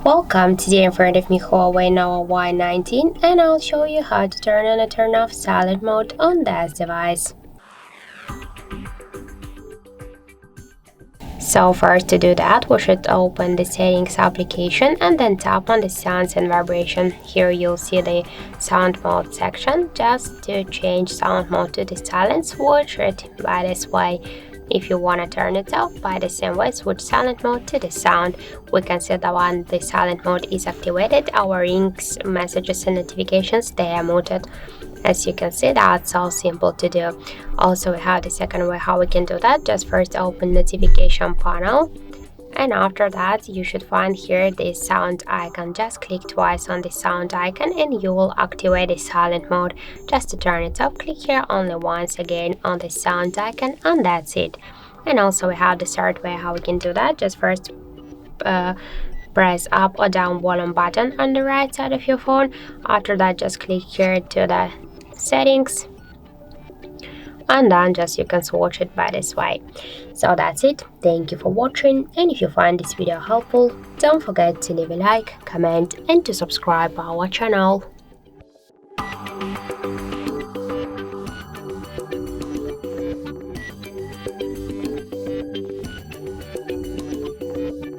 Welcome, today in front of me Huawei Nova Y90 and I'll show you how to turn on and turn off silent mode on this device. So first, to do that, we should open the settings application and then tap on the sounds and vibration. Here you'll see the sound mode section. Just to change sound mode to the silence, switch it by this way. If you want to turn it off, by the same way, switch silent mode to the sound. We can see that when the silent mode is activated, our rings, messages and notifications, they are muted. As you can see, that's all simple to do. Also, we have the second way how we can do that. Just first open notification panel, and after that you should find here the sound icon. Just click twice on the sound icon and you will activate the silent mode. Just to turn it off, click here only once again on the sound icon, and that's it. And also we have the third way how we can do that. Just first press up or down volume button on the right side of your phone. After that, just click here to the settings, and then just you can switch it by this way. So that's it. Thank you for watching, and if you find this video helpful, don't forget to leave a like, comment and to subscribe our channel.